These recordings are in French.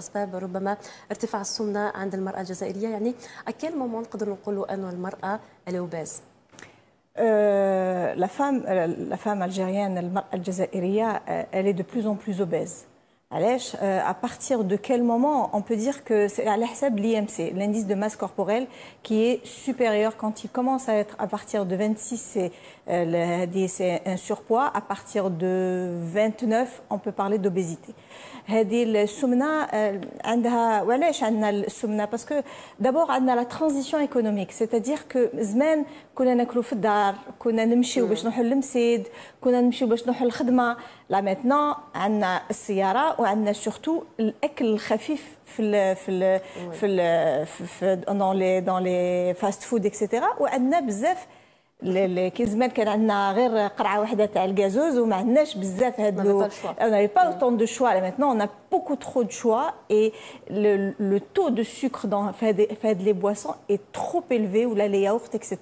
أسباب ربما ارتفاع السمنة عند المرأة الجزائرية؟ يعني à quel moment نقدروا نقولوا أنه المرأة elle est obèse؟ La femme algérienne, المرأة الجزائرية, elle est de plus en plus obèse. À partir de quel moment on peut dire que c'est à l'IHSAB, l'IMC, l'indice de masse corporelle, qui est supérieur quand il commence à être à partir de 26, c'est un surpoids. À partir de 29, on peut parler d'obésité. هذه السمنة عندها وعلاش عندنا السمنة parce que d'abord عندنا la transition économique, c'est-à-dire que زمان كنا ناكلوا في الدار، كنا نمشيو باش نروحوا للمسيد، كنا نمشيو باش نروحوا للخدمة. لا maintenant عندنا السيارة وعندنا surtout الأكل الخفيف dans les fast food etc. وعندنا بزاف كي زمان كان عندنا غير قرعه واحده تاع الكازوز وما عندناش بزاف هادو on n'avait pas autant de choix. Là maintenant on a beaucoup trop de choix et le taux de sucre dans les boissons est trop élevé ou les yaourts etc.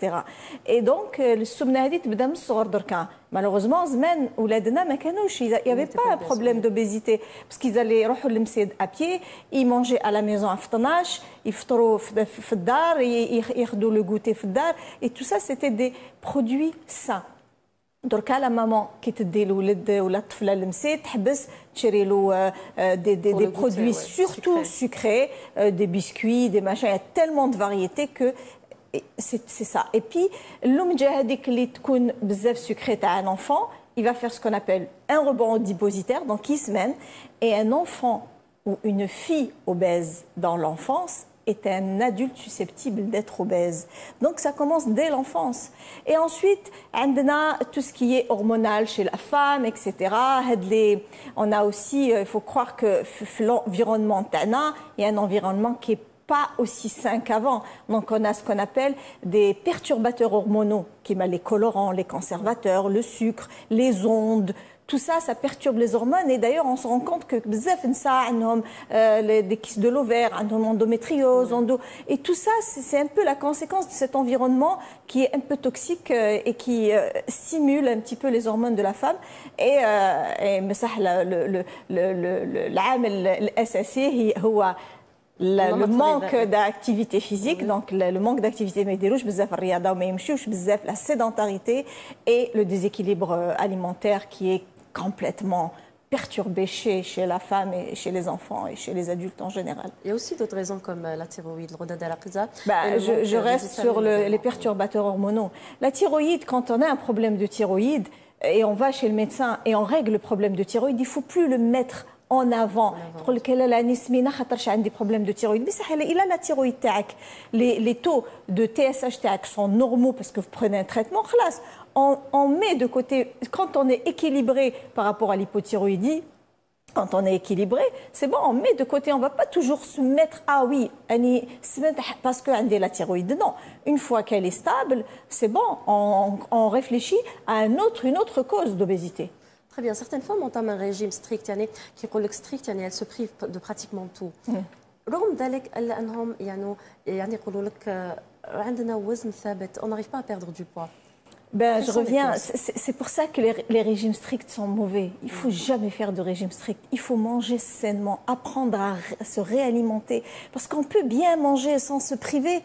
et donc السمنه هذه تبدا من الصغر دركا. Malheureusement زمان ولادنا ما كانوش il y avait pas un problème d'obésité parce qu'ils allaient يروحوا للمسيد à pied, ils mangeaient à la maison à 12 يفطروا في الدار ياخذوا le goûter في الدار et tout ça c'était des produits sains. دركا لا مامان كي تدي الولد ولا الطفله للمسيد تحبس تشري له des produits surtout sucrés, des biscuits, des machins, il y a tellement de variétés que c'est ça. Et puis l'omja هذيك اللي تكون بزاف sucrée تاع un enfant, il va faire ce qu'on appelle un rebond adipositaire donc qui se mène, et un enfant ou une fille obèse dans l'enfance est un adulte susceptible d'être obèse. Donc ça commence dès l'enfance. Et ensuite, tout ce qui est hormonal chez la femme, etc. On a aussi, il faut croire que l'environnement, il y a un environnement qui est pas aussi sain qu'avant. Donc on a ce qu'on appelle des perturbateurs hormonaux, qui sont les colorants, les conservateurs, le sucre, les ondes. Tout ça, ça perturbe les hormones. Et d'ailleurs, on se rend compte que des kystes de l'ovaire, endométriose, et tout ça, c'est un peu la conséquence de cet environnement qui est un peu toxique et qui stimule un petit peu les hormones de la femme. Et العامل الأساسي هو le manque d'activité physique, donc le manque d'activité ما يديروش بزاف الرياضة وما يمشيوش بزاف, la sédentarité et le déséquilibre alimentaire qui est complètement perturbé chez la femme et chez les enfants et chez les adultes en général. Il y a aussi d'autres raisons comme la thyroïde, le rodad al-aqza. Je reste sur les perturbateurs hormonaux. La thyroïde, quand on a un problème de thyroïde et on va chez le médecin et on règle le problème de thyroïde, il ne faut plus le mettre en avant. تقول لك لا لا نسمينا خاطرش عندي بروبليم دو تيرويد بصح الا لا تيرويد تاعك les taux de TSH تاعك sont normaux parce que vous prenez un traitement خلاص on met de côté. Quand on est équilibré par rapport à l'hypothyroïdie, quand on est équilibré, c'est bon, on met de côté, on ne va pas toujours se mettre ah oui, parce que عندي la thyroïde. Non, une fois qu'elle est stable, c'est bon, on réfléchit à une autre cause d'obésité. Très bien. Certaines femmes entament un régime strict, qui est strict, elles se privent de pratiquement tout. رغم ذلك إلا أنهم يعني يقولوا لك عندنا وزن ثابت, on n'arrive pas à perdre du poids. Ben, je reviens, c'est pour ça que les régimes stricts sont mauvais. Il ne faut jamais faire de régime strict. Il faut manger sainement, apprendre à se réalimenter. Parce qu'on peut bien manger sans se priver,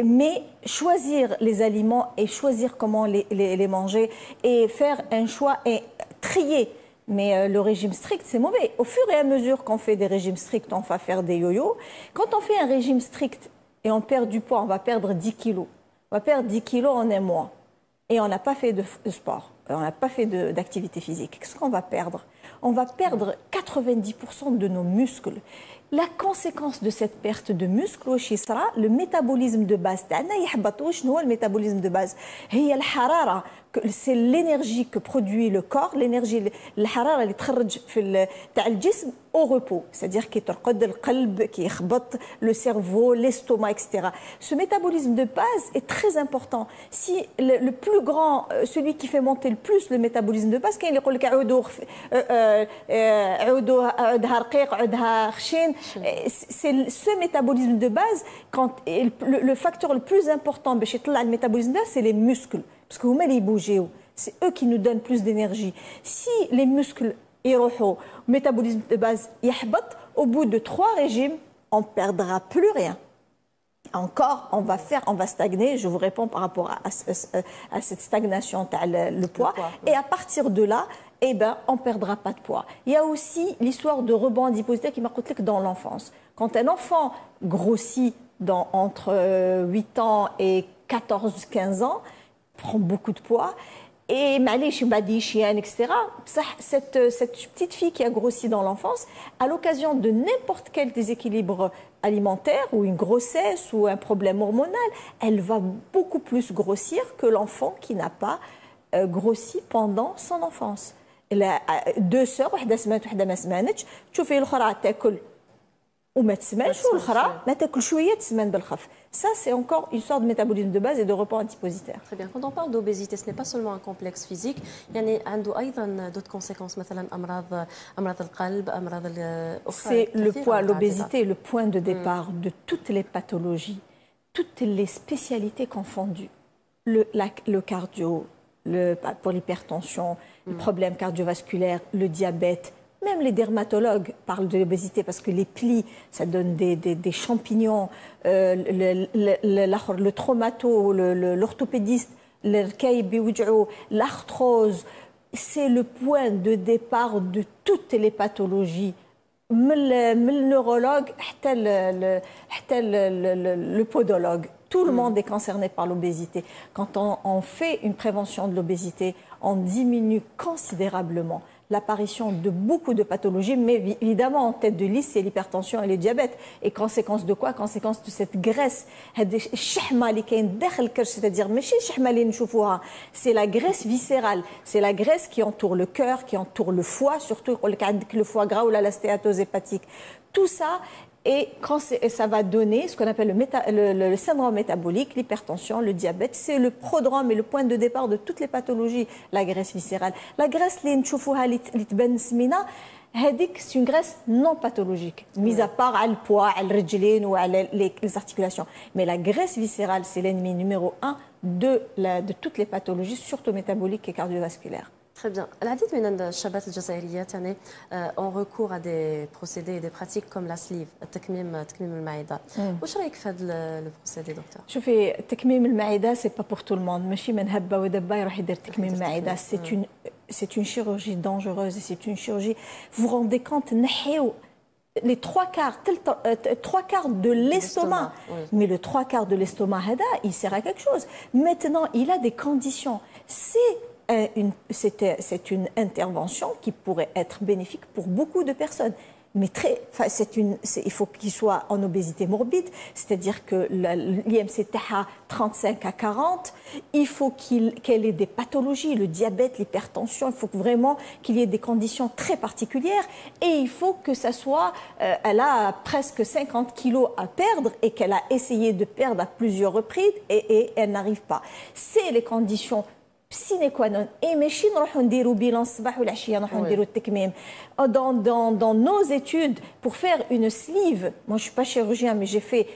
mais choisir les aliments et choisir comment les manger et faire un choix et trier. Mais le régime strict, c'est mauvais. Au fur et à mesure qu'on fait des régimes stricts, on va faire des yo-yo. Quand on fait un régime strict et on perd du poids, on va perdre 10 kilos. On va perdre 10 kilos en un mois. Et on n'a pas fait de sport, on n'a pas fait d'activité physique. Qu'est-ce qu'on va perdre? On va perdre 90% de nos muscles. La conséquence de cette perte de muscles, le métabolisme de base. Le métabolisme de base, c'est l'énergie que produit le corps, l'énergie, الحرارة اللي تخرج في تاع الجسم au repos, c'est-à-dire qui ترقد القلب, qui يخبط le cerveau, l'estomac, etc. Ce métabolisme de base est très important. Si le plus grand, celui qui fait monter le plus le métabolisme de base, كاين اللي يقول لك عودها رقيق عودها خشين, c'est ce métabolisme de base, quand le facteur le plus important باش يطلع le métabolisme de base, c'est les muscles. Parce que c'est eux qui nous donnent plus d'énergie. Si les muscles يروحوا, le métabolisme de base يحبط, au bout de 3 régimes, on ne perdra plus rien. Encore, on va stagner. Je vous réponds par rapport à cette stagnation, le poids. Et à partir de là, eh ben, on ne perdra pas de poids. Il y a aussi l'histoire de rebond adiposité qui m'a coûté que dans l'enfance. Quand un enfant grossit entre 8 ans et 14-15 ans, prend beaucoup de poids. Et etc. Cette petite fille qui a grossi dans l'enfance, à l'occasion de n'importe quel déséquilibre alimentaire ou une grossesse ou un problème hormonal, elle va beaucoup plus grossir que l'enfant qui n'a pas grossi pendant son enfance. Elle a 2 sœurs, واحدة سمانت وحدة ما سمانتش، تشوفي الأخرى تاكل وما تسمنش والأخرى ما تاكل شوية تسمن بالخف. Ça, c'est encore une sorte de métabolisme de base et de repos antipositaire. Très bien. Quand on parle d'obésité, ce n'est pas seulement un complexe physique, il y a أيضا d'autres conséquences, مثلا أمراض القلب، أمراض أخرى. C'est le poids, l'obésité est le point de départ de toutes les pathologies, toutes les spécialités confondues. Le cardio, pour l'hypertension, le problème cardiovasculaire, le diabète. Même les dermatologues parlent de l'obésité parce que les plis, ça donne des champignons, le traumato, l'orthopédiste, l'arthrose. C'est le point de départ de toutes les pathologies. Le neurologue, le podologue. Tout le monde est concerné par l'obésité. Quand on fait une prévention de l'obésité, on diminue considérablement l'apparition de beaucoup de pathologies, mais évidemment en tête de liste, c'est l'hypertension et le diabète. Et conséquence de quoi? Conséquence de cette graisse, c'est-à-dire c'est la graisse viscérale, c'est la graisse qui entoure le cœur, qui entoure le foie, surtout le foie gras ou la stéatose hépatique. Tout ça. Et ça va donner ce qu'on appelle le syndrome métabolique, l'hypertension, le diabète. C'est le prodrome et le point de départ de toutes les pathologies, la graisse viscérale. La graisse, c'est une graisse non pathologique, mis à part le poids, les articulations. Mais la graisse viscérale, c'est l'ennemi numéro 1 de toutes les pathologies, surtout métaboliques et cardiovasculaires. Très bien. العديد من الشابات الجزائريات يعني ont recours à des procédés et des pratiques comme la sleeve, تكميم المعدة. واش رايك في هذا البروسيدي دكتور؟ شوفي تكميم المعدة c'est pas pour tout le monde. ماشي من هبة ودبة يروح يدير تكميم المعدة. C'est une chirurgie dangereuse et c'est une chirurgie. Vous vous rendez compte نحيو les 3/4 de l'estomac. Oui. Mais le 3/4 de l'estomac, il sert à quelque chose. Maintenant, il a des conditions. C'est une intervention qui pourrait être bénéfique pour beaucoup de personnes. Mais il faut qu'il soit en obésité morbide, c'est-à-dire que l'IMC TAHA 35 à 40, il faut qu'elle ait des pathologies, le diabète, l'hypertension, il faut vraiment qu'il y ait des conditions très particulières et il faut que ça soit, elle a presque 50 kilos à perdre et qu'elle a essayé de perdre à plusieurs reprises et elle n'arrive pas. C'est les conditions sine qua non. Et ماشي نروحوا نديروا bilan الصباح والعشيه نروحوا نديروا التكميم. Dans nos études pour faire une sleeve, moi je suis pas chirurgien mais j'ai fait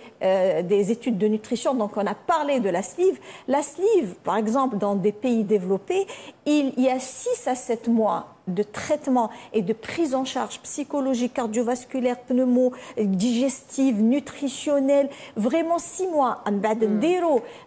des études de nutrition, donc on a parlé de la sleeve. La sleeve, par exemple, dans des pays développés, il y a 6 à 7 mois de traitement et de prise en charge psychologique, cardiovasculaire, pneumo, digestive, nutritionnelle, vraiment 6 mois.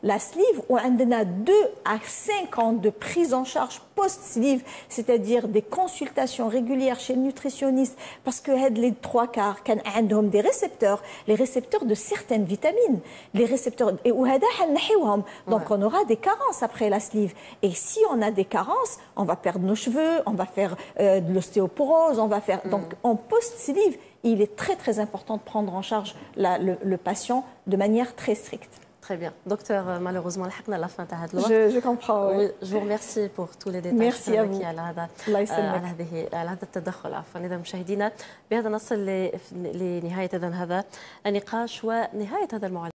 La sleeve, où on a 2 à 5 ans de prise en charge post-sleeve, c'est-à-dire des consultations régulières chez le nutritionniste, parce que les 3/4 ont des récepteurs, les récepteurs de certaines vitamines, les récepteurs, et donc on aura des carences après la sleeve. Et si on a des carences, on va perdre nos cheveux, on va faire de l'ostéoporose, on va faire. Donc en post-sleeve, il est très très important de prendre en charge le patient de manière très stricte. Très bien. Docteur, malheureusement, je comprends. Oui. Je vous remercie pour tous les détails. Merci à vous. على هذا التدخل عفوا. إذا مشاهدينا بهذا نصل لنهاية هذا النقاش ونهاية هذا المعلومات.